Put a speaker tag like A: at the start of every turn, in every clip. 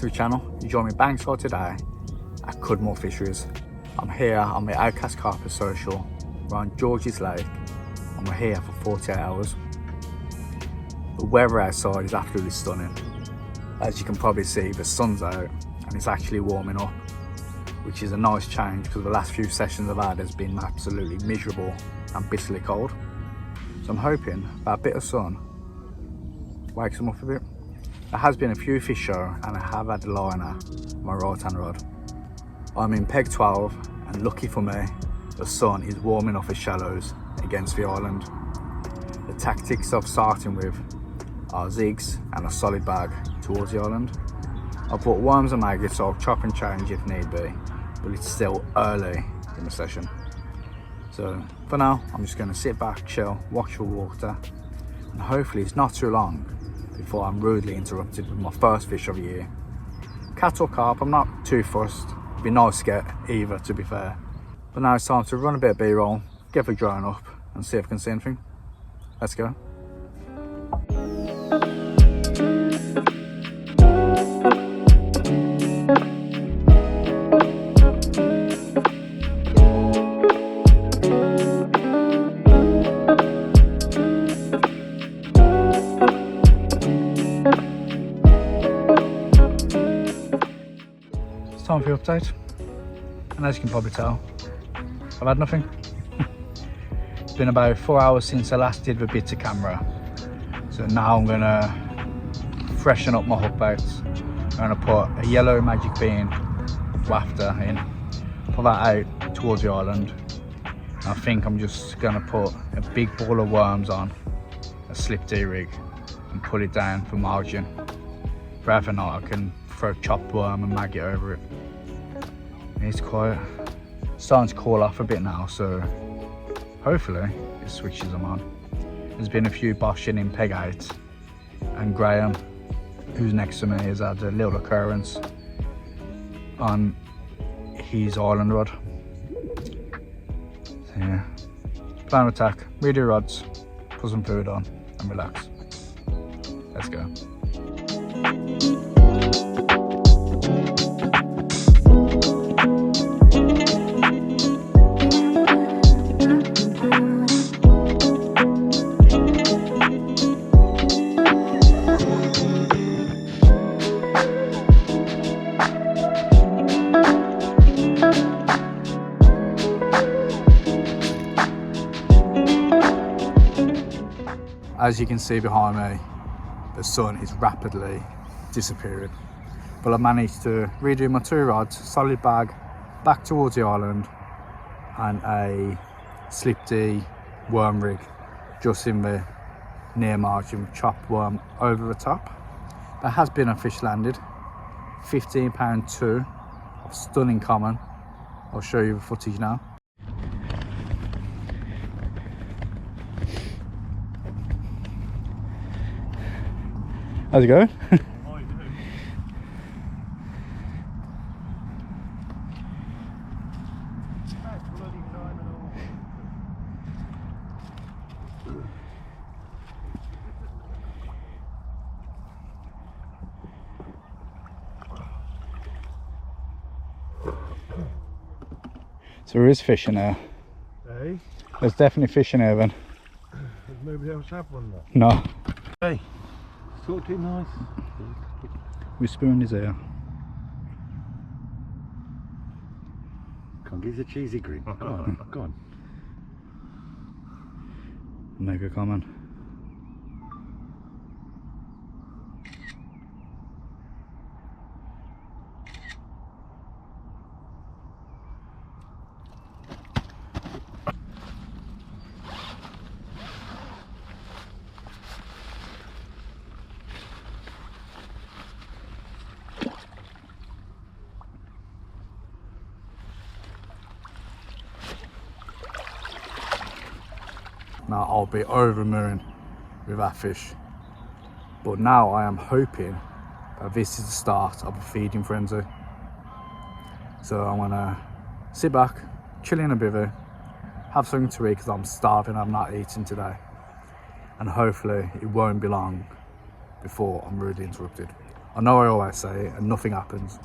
A: the channel. You join me bankside today at Cudmore Fisheries. I'm here on the Outcast Carper social. We're on George's Lake and we're here for 48 hours. The weather outside is absolutely stunning. As you can probably see, the sun's out and it's actually warming up, which is a nice change because the last few sessions I've had has been absolutely miserable and bitterly cold. So I'm hoping that a bit of sun wakes them up a bit. There has been a few fish show and I have had the liner on my right hand rod. I'm in peg 12 and lucky for me, the sun is warming off the shallows against the island. The tactics of starting with are zigs and a solid bag towards the island. I've brought worms and maggots, so I'll chop and change if need be, but it's still early in the session. So for now, I'm just going to sit back, chill, watch the water, and hopefully it's not too long before I'm rudely interrupted with my first fish of the year. Cat or carp, I'm not too fussed. It'd be nice to get either, to be fair. But now it's time to run a bit of B-roll, get the drone up, and see if I can see anything. Let's go. Time for the update, and as you can probably tell, I've had nothing. It's been about 4 hours since I last did the bit to camera, so now I'm gonna freshen up my hook baits. I'm gonna put a yellow magic bean wafter in, put that out towards the island. I think I'm just gonna put a big ball of worms on a slip D rig and pull it down for margin. Rather than not, I can throw chopped worm and maggot over it. It's quiet. Starting to cool off a bit now, so hopefully it switches them on. There's been a few boshing in peg 8, and Graham, who's next to me, has had a little occurrence on his island rod. So yeah, plan of attack, read your rods, put some food on and relax. Let's go. As you can see behind me, the sun is rapidly disappearing. But I managed to redo my 2 rods, solid bag, back towards the island, and a slip D worm rig just in the near margin with chopped worm over the top. There has been a fish landed, 15-pound 2 of stunning common. I'll show you the footage now. How's it going? So there is fish in there.
B: Hey?
A: There's definitely fish in there then.
B: Does nobody else have one though?
A: No.
B: Hey, talk to him nice.
A: Whisper in his ear.
B: Come on, give us a cheesy grin. Go on, go on.
A: Mega common. Now I'll be over the moon with that fish, but now I am hoping that this is the start of a feeding frenzy. So I'm gonna sit back, chill in a bivvy, have something to eat because I'm starving. I've not eaten today, and hopefully it won't be long before I'm rudely interrupted. I know I always say it and nothing happens,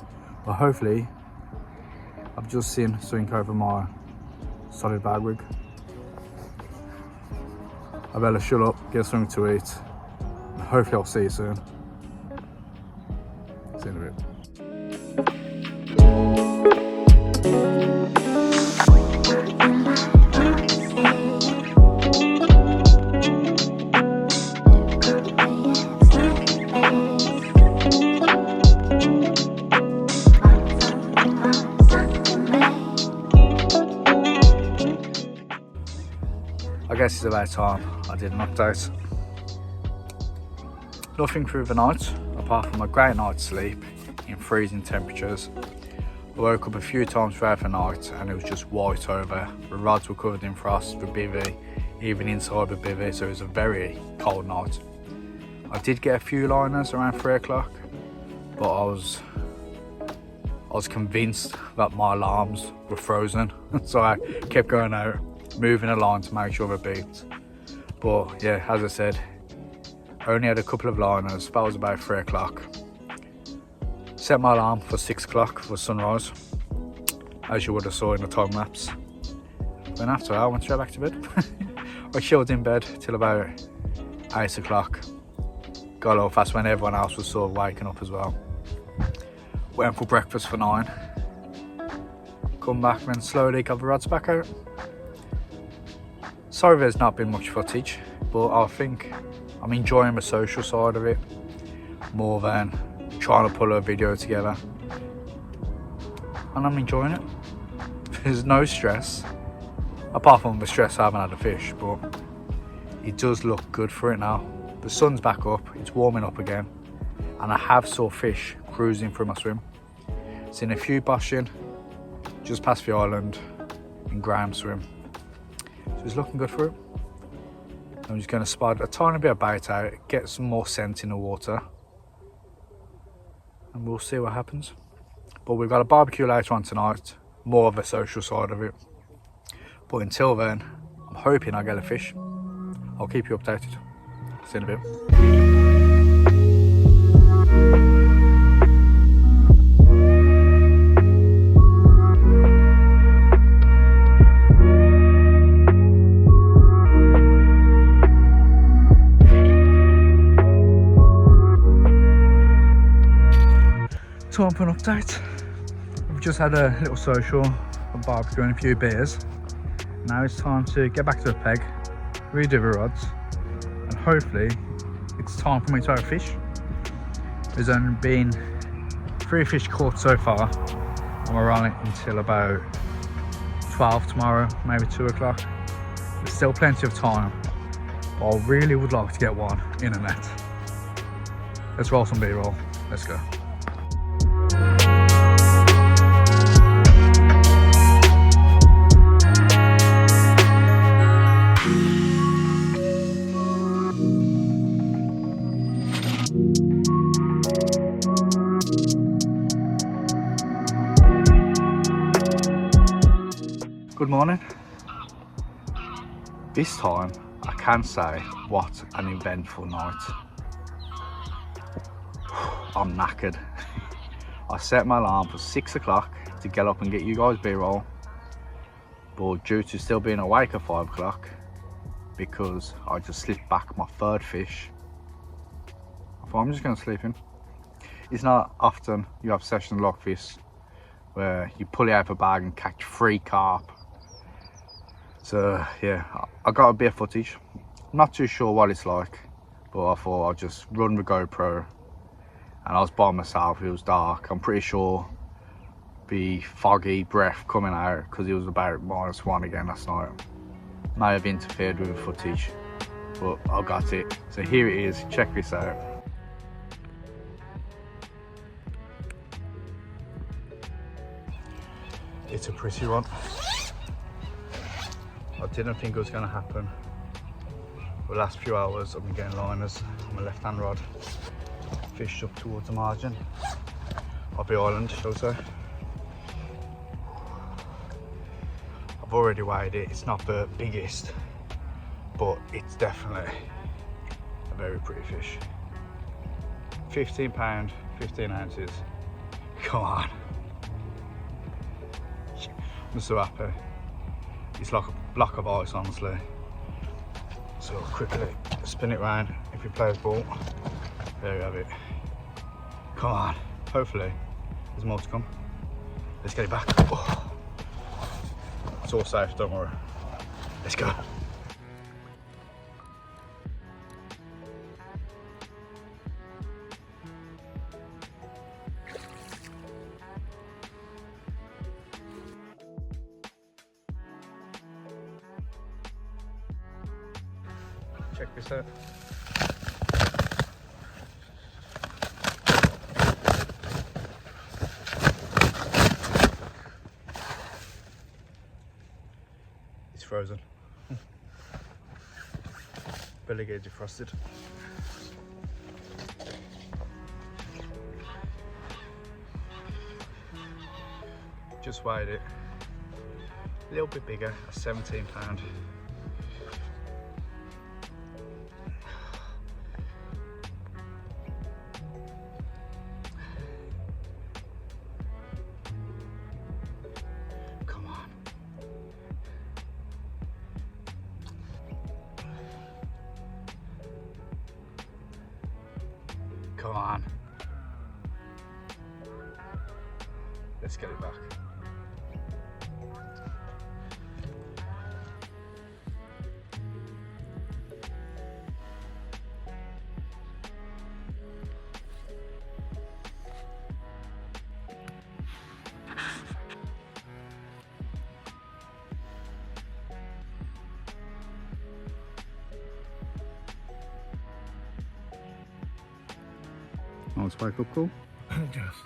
A: but hopefully I've just seen something over my solid Barbeque. I better shut up, get something to eat, and hopefully I'll see you soon. See you in a bit. I guess it's about time I did an update. Nothing through the night, apart from a great night's sleep in freezing temperatures. I woke up a few times throughout the night and it was just white over. The rods were covered in frost, the bivvy, even inside the bivvy, so it was a very cold night. I did get a few liners around 3 o'clock, but I was convinced that my alarms were frozen, so I kept going out, moving a line to make sure they beeped. But yeah, as I said, I only had a couple of liners. That was about 3 o'clock. Set my alarm for 6 o'clock for sunrise, as you would have saw in the time lapse. Then after that, I went straight back to bed. I chilled in bed till about 8 o'clock. Got off, that's when everyone else was sort of waking up as well. Went for breakfast for 9. Come back and then slowly got the rods back out. Sorry there's not been much footage, but I think I'm enjoying the social side of it more than trying to pull a video together. And I'm enjoying it. There's no stress, apart from the stress I haven't had a fish, but it does look good for it now. The sun's back up, it's warming up again, and I have saw fish cruising through my swim. Seen a few boshing just past the island in Graham's swim. So it's looking good for it. I'm just going to spot a tiny bit of bait out, get some more scent in the water, and we'll see what happens. But we've got a barbecue later on tonight, more of a social side of it. But until then, I'm hoping I get a fish. I'll keep you updated. See you in a bit. Time for an update. We've just had a little social, a barbecue and a few beers. Now it's time to get back to the peg, redo the rods, and hopefully it's time for me to have a fish. There's only been 3 fish caught so far, and we're on it until about 12 tomorrow, maybe 2 o'clock. There's still plenty of time, but I really would like to get one in a net. Let's roll some B-roll, let's go. Good morning. This time I can say what an eventful night. I'm knackered. I set my alarm for 6 o'clock to get up and get you guys B-roll, but due to still being awake at 5 o'clock, because I just slipped back my 3rd fish, I thought I'm just going to sleep in. It's not often you have sessions like this where you pull it out of a bag and catch 3 carp. So yeah, I got a bit of footage. Not too sure what it's like, but I thought I'd just run the GoPro. And I was by myself, it was dark. I'm pretty sure the foggy breath coming out, because it was about -1 again last night, may have interfered with the footage, but I got it. So here it is, check this out. It's a pretty one. I didn't think it was going to happen. For the last few hours I've been getting liners on my left hand rod, fished up towards the margin of the island, shall we say. I've already weighed it, it's not the biggest, but it's definitely a very pretty fish. £15 15 ounces. Come on. I'm so happy. It's like a block of ice, honestly. So quickly spin it round. If you play with ball, there you have it. Come on. Hopefully there's more to come. Let's get it back. Oh. It's all safe, don't worry. Let's go. Check this out. It's frozen. Belly gauge defrosted. Just weighed it. A little bit bigger, a 17 pound. Come on. Let's get it back. Oh, spike up cool? Just.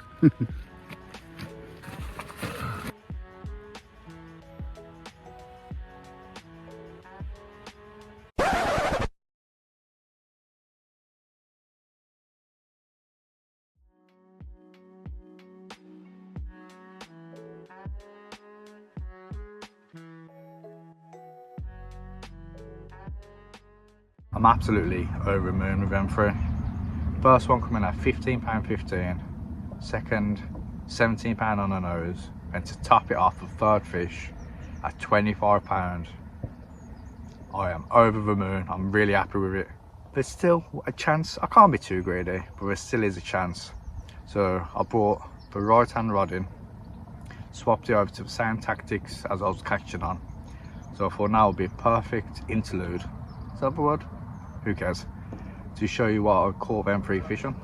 A: I'm absolutely over the moon with them three. First one coming at £15.15, second £17 on the nose, and to top it off, the third fish at £25. I am over the moon. I'm really happy with it. There's still a chance. I can't be too greedy, but there still is a chance. So I brought the right hand rod in, swapped it over to the same tactics as I was catching on. So I thought now would be a perfect interlude. Is that the word? Who cares? To show you what I caught them three fish on.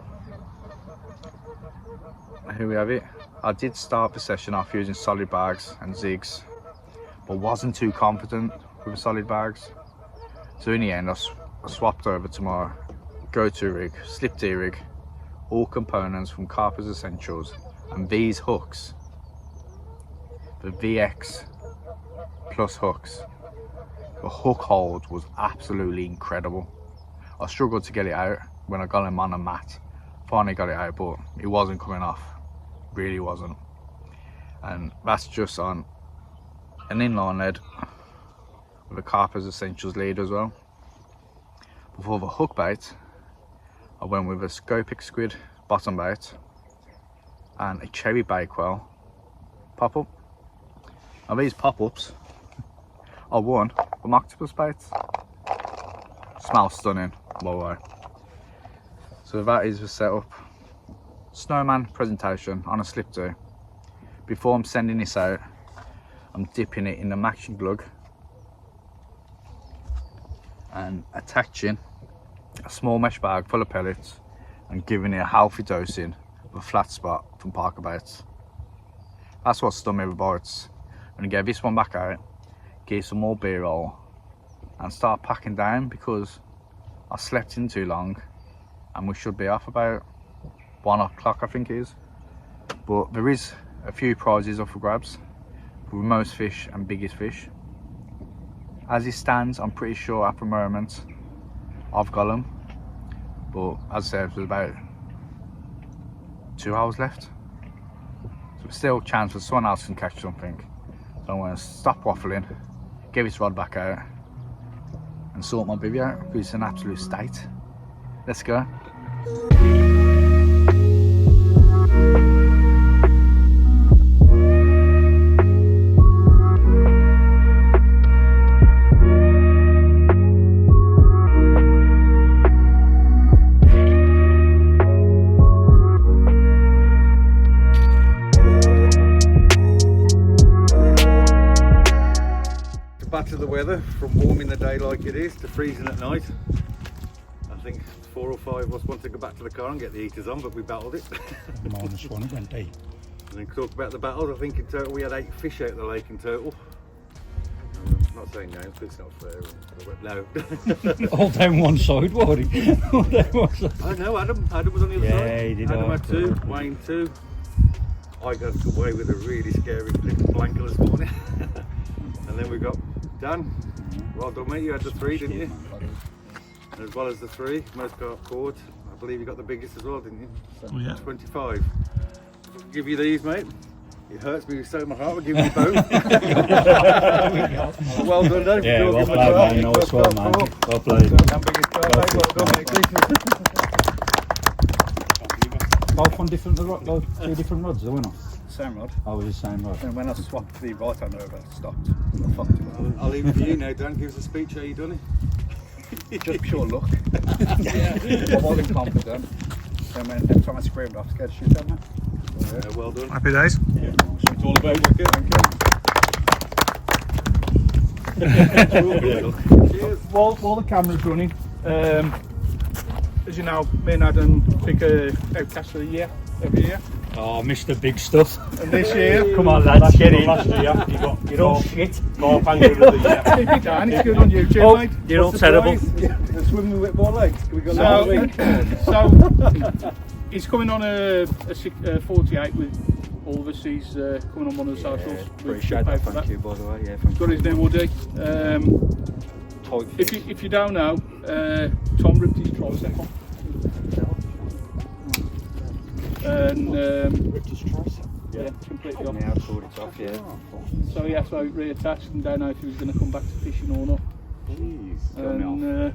A: Here we have it. I did start the session off using solid bags and zigs, but wasn't too confident with the solid bags. So in the end I swapped over to my go-to rig, slip D rig, all components from Carper's Essentials, and these hooks, the VX plus hooks. The hook hold was absolutely incredible. I struggled to get it out when I got him on a mat. Finally got it out, but it wasn't coming off. Really wasn't. And that's just on an inline lead with a Carper's Essentials lead as well. Before the hook bait, I went with a Scopic squid bottom bait and a cherry bakewell pop up. Now these pop ups are one from octopus baits. Smells stunning, by the way. So that is the setup. Snowman presentation on a slip D. Before I'm sending this out, I'm dipping it in the matching glug and attaching a small mesh bag full of pellets and giving it a healthy dosing of a flat spot from Parker baits. That's what stung me with bites. I'm gonna get this one back out, get some more B-roll and start packing down because I slept in too long and we should be off about 1 o'clock, I think it is. But there is a few prizes up for grabs for most fish and biggest fish. As it stands, I'm pretty sure at the moment I've got them, but as I said, there's about 2 hours left, so there's still a chance that someone else can catch something. So I'm going to stop waffling, get this rod back out and sort my bivvy out because it's an absolute state. Let's go.
B: Batter the weather from warm in the day like it is to freezing at night. I think 4 or 5 of us want to go back to the car and get the heaters on, but we battled it.
C: -1 went day.
B: And then talk about the battles, I think in total we had 8 fish out of the lake in total. I'm not saying names, but it's not fair. But no.
C: All down one side, wasn't he? All down one side.
B: I know, Adam was on the other side.
C: Yeah, he did.
B: Adam had 2, Wayne 2. I got away with a really scary little blanket this morning. And then we got Dan. Well done, mate. You had the 3, didn't you? And as well as the 3, most carp caught. I believe you got the biggest as well, didn't you?
D: Oh, yeah.
B: 25. I'll give you these, mate. It hurts me so my heart. I'll give you both. Well done, Dan.
C: Yeah, well played, man. Nice one, man. Well played.
B: Biggest carp, mate. Well done, mate.
C: Both on different, 2 different rods, weren't they?
A: Same rod.
C: Oh, it was the same rod.
A: And when I swapped the right hand over, I stopped. I fucked it.
B: I'll leave it to you now, Dan. Give us a speech. How you done it?
A: Just pure luck. I wasn't confident. And then every time I screamed, I was scared to shoot at me.
B: Well done.
D: Happy days.
C: Yeah,
B: It's all about wicket. Cheers.
D: While the camera's running, as you know, me and Adam pick a outcast for the year every year.
C: Oh, Mr. Big Stuff.
D: And this year,
C: Come on, lads, get in.
E: Last year, you got
C: You're all shit.
E: Carp Angler of the Year.
D: keep it down, it's good on YouTube,
C: Oh,
D: mate.
C: you're all
B: What's the
C: terrible.
B: prize? The swimming with 4 legs. Can we go last week?
D: So he's coming on a 48 with all of us. He's coming on one of the socials.
C: Appreciate that, thank you, by the way. Yeah,
D: He's got his new woody. If you don't know, Tom ripped his tricep off. And yeah, completely off.
C: Yeah, I pulled it off, yeah.
D: So he had to reattach and don't know if he was going to come back to fishing or not.
B: Jeez.
D: And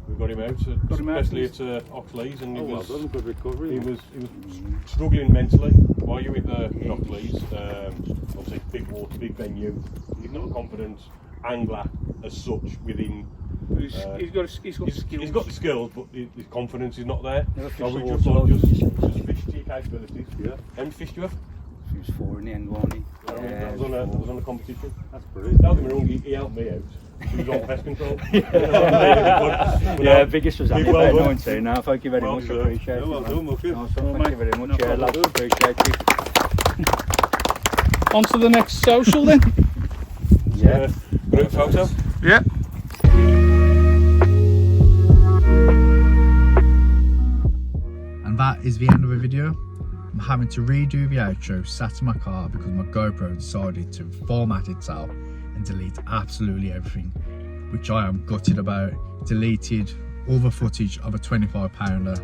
E: We got him out,
D: Got him out.
E: especially at Oxley's, and
B: Oh, well done. Good recovery.
E: he was struggling mentally. While you were with the Oxley's, obviously big water, big venue. He's not a confident angler as such within.
D: he's got skills.
E: He's got the skills, but his confidence is not there.
C: Never fished
E: So we
C: the
E: just
C: water,
E: fish to your capabilities.
B: Yeah.
E: How many fish do you have?
C: He was 4 in the end, wasn't he?
E: That was on a competition.
B: That's brilliant.
E: Don't get me wrong, he helped me out. He was on pest control.
C: Yeah, biggest was
E: Well
C: about
E: done.
C: 19 now. Thank you very
E: Well
C: much,
E: deserved.
C: appreciate it.
B: Well
C: man.
B: done, Muffin.
C: Nice one,
D: Well,
C: thank you very much,
D: no
C: yeah, lads,
D: problem.
C: appreciate it.
D: On to the next social then.
C: Yeah.
E: Group photo.
D: Yeah.
A: And that is the end of the video. I'm having to redo the outro sat in my car because my GoPro decided to format itself and delete absolutely everything, which I am gutted about. Deleted all the footage of a 25 pounder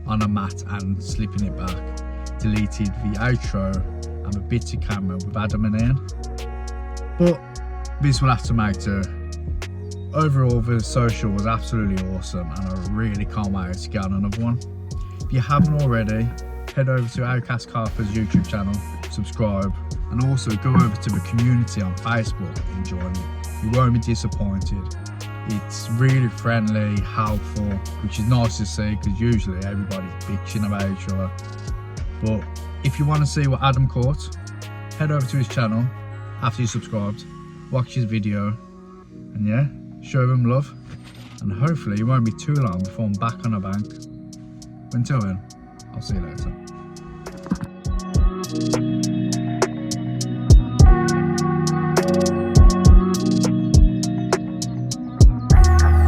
A: on a mat and slipping it back. Deleted the outro and the bits of camera with Adam and Ian. But this will have to make do. Overall, the social was absolutely awesome and I really can't wait to get on another one. If you haven't already, head over to Outcast Carper's YouTube channel, subscribe, and also go over to the community on Facebook and join it. You won't be disappointed. It's really friendly, helpful, which is nice to see because usually everybody's bitching about each other. But if you want to see what Adam caught, head over to his channel after you subscribed, watch his video, and yeah, show him love. And hopefully it won't be too long before I'm back on a bank. Until then, I'll see you later.